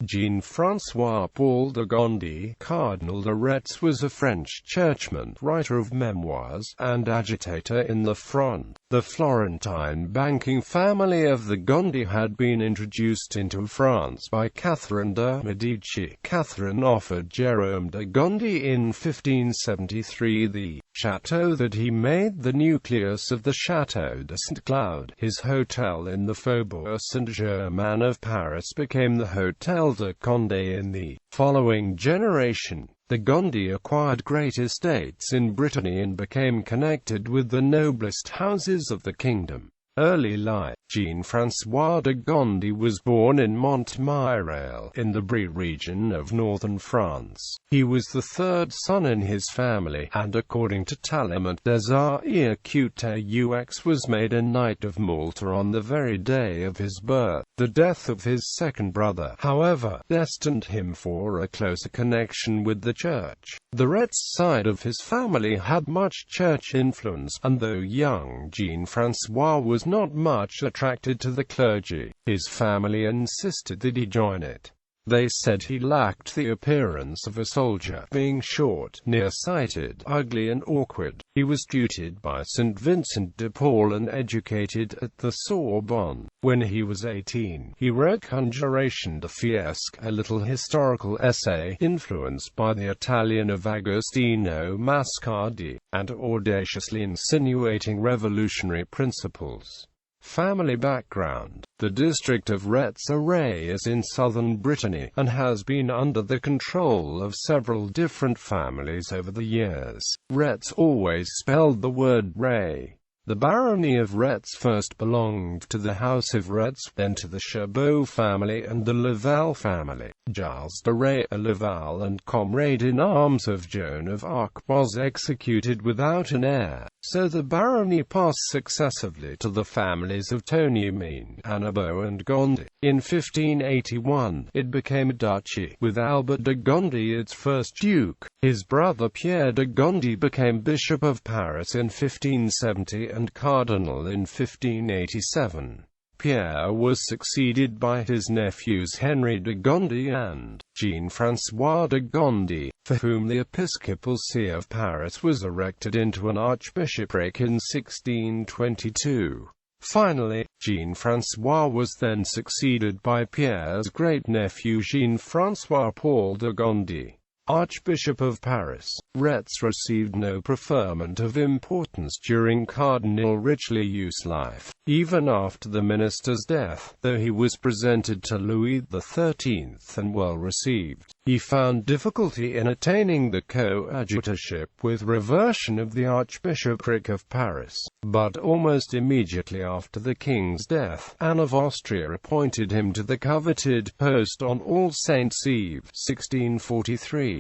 Jean-François Paul de Gondi, Cardinal de Retz, was a French churchman, writer of memoirs, and agitator in the Fronde.The Florentine banking family of the Gondi had been introduced into France by Catherine de Medici. Catherine offered Jérome de Gondi in 1573 the chateau that he made the nucleus of the Château de Saint-Cloud. His hotel in the Faubourg Saint-Germain of Paris became the Hôtel de Condé in the following generation. The Gondi acquired great estates in Brittany and became connected with the noblest houses of the kingdom. Early life. Jean-François de Gondi was born in Montmirail, in the Brie region of northern France. He was the third son in his family, and according to Tallement des Arts was made a Knight of Malta on the very day of his birth. The death of his second brother, however, destined him for a closer connection with the church. The Retz side of his family had much church influence, and though young, Jean-François was not much attracted to the clergy. His family insisted that he join it. They said he lacked the appearance of a soldier, being short, nearsighted, ugly and awkward. He was tutored by St. Vincent de Paul and educated at the Sorbonne. When he was 18, he wrote generation.The, a little historical essay, influenced by the Italian of Agostino Mascardi, and audaciously insinuating revolutionary principles. Family background. The district of Retz is in southern Brittany, and has been under the control of several different families over the years. Retz always spelled the word Ray. The barony of Retz first belonged to the House of Retz, then to the Chabot family and the Laval family. Giles de Ray, a Laval and comrade-in-arms of Joan of Arc, was executed without an heir, so the barony passed successively to the families of Tony-Mine, Annabo and Gondi. In 1581, it became a duchy, with Albert de Gondi its first duke. His brother Pierre de Gondi became Bishop of Paris in 1570 and Cardinal in 1587. Pierre was succeeded by his nephews Henry de Gondi and Jean-François de Gondi, for whom the episcopal see of Paris was erected into an archbishopric in 1622. Finally, Jean-François was then succeeded by Pierre's great-nephew Jean-François Paul de Gondi, Archbishop of Paris. Retz received no preferment of importance during Cardinal Richelieu's life, even after the minister's death, though he was presented to Louis XIII and well received. He found difficulty in attaining the coadjutorship with reversion of the Archbishopric of Paris, but almost immediately after the king's death, Anne of Austria appointed him to the coveted post on All Saints' Eve, 1643.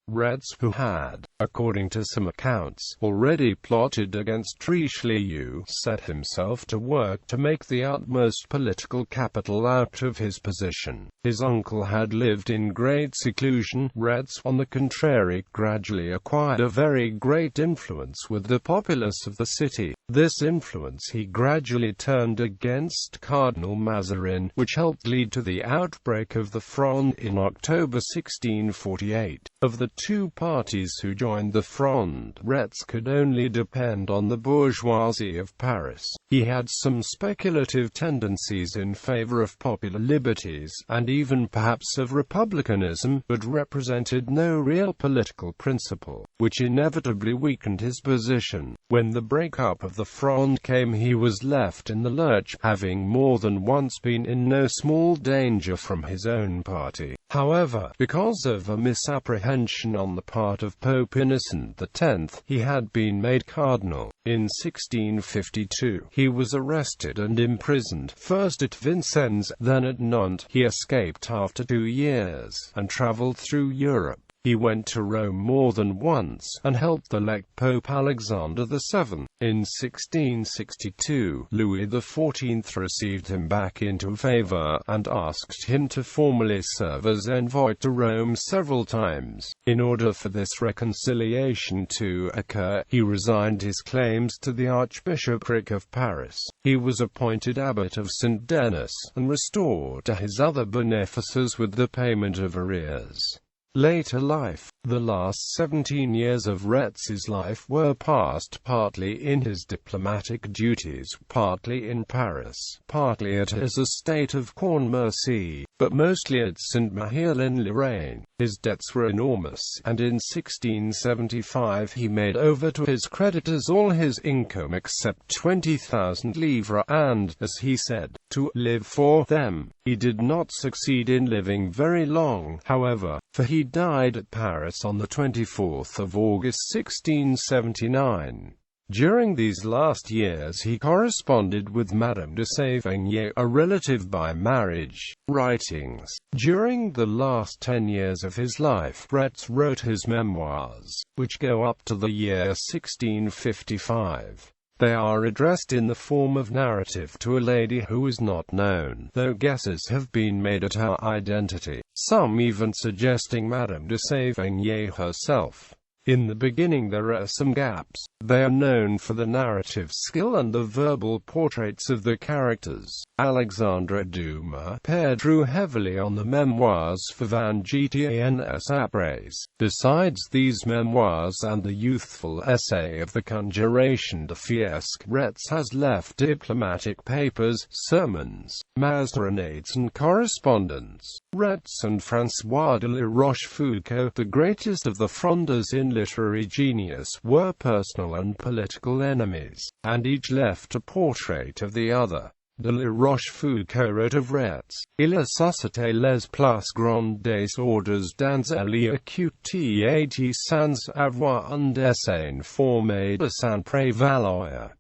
Retz, who had, according to some accounts, already plotted against Richelieu, set himself to work to make the utmost political capital out of his position. His uncle had lived in great seclusion. Retz, on the contrary, gradually acquired a very great influence with the populace of the city. This influence he gradually turned against Cardinal Mazarin, which helped lead to the outbreak of the Fronde in October 1648. Of the two parties who joined the Fronde, Retz could only depend on the bourgeoisie of Paris. He had some speculative tendencies in favor of popular liberties, and even perhaps of republicanism, but represented no real political principle, which inevitably weakened his position. When the breakup of the Fronde came, he was left in the lurch, having more than once been in no small danger from his own party. However, because of a misapprehension on the part of Pope Innocent X, he had been made cardinal. In 1652, he was arrested and imprisoned, first at Vincennes, then at Nantes. He escaped after 2 years, and travelled through Europe. He went to Rome more than once, and helped elect Pope Alexander VII. In 1662, Louis XIV received him back into favor, and asked him to formally serve as envoy to Rome several times. In order for this reconciliation to occur, he resigned his claims to the Archbishopric of Paris. He was appointed abbot of St. Denis, and restored to his other benefices with the payment of arrears. Later life. The last 17 years of Retz's life were passed partly in his diplomatic duties, partly in Paris, partly at his estate of Cornmercy, but mostly at Saint-Mahiel in Lorraine. His debts were enormous, and in 1675 he made over to his creditors all his income except 20,000 livres, and, as he said, to live for them. He did not succeed in living very long, however, for he died at Paris on the 24th of August 1679. During these last years he corresponded with Madame de Sévigné, a relative by marriage. Writings. During the last 10 years of his life, Retz wrote his memoirs, which go up to the year 1655. They are addressed in the form of narrative to a lady who is not known, though guesses have been made at her identity, some even suggesting Madame de Sévigné herself. In the beginning there are some gaps. They are known for the narrative skill and the verbal portraits of the characters. Alexandre Dumas père drew heavily on the memoirs for Van Gieten's Apres. Besides these memoirs and the youthful essay of the Generation.The Fiesque, Retz has left diplomatic papers, sermons, mazarinades and correspondence. Retz and François de La Rochefoucauld, the greatest of the Frondeurs in literary genius, were personal and political enemies, and each left a portrait of the other. De La Rochefoucauld wrote of Retz, "Il a suscité les plus grandes ordres dans l'équité sans avoir un dessein formé de s'en prévaloir."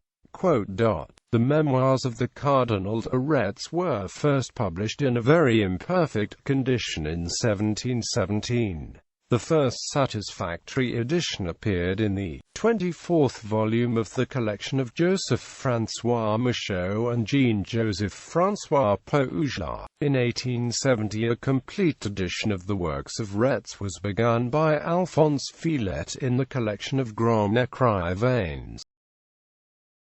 The memoirs of the Cardinal de Retz were first published in a very imperfect condition in 1717. The first satisfactory edition appeared in the 24th volume of the collection of Joseph-François Michaud and Jean-Joseph François Paugela. In 1870 a complete edition of the works of Retz was begun by Alphonse Fillet in the collection of Grands Écrivains.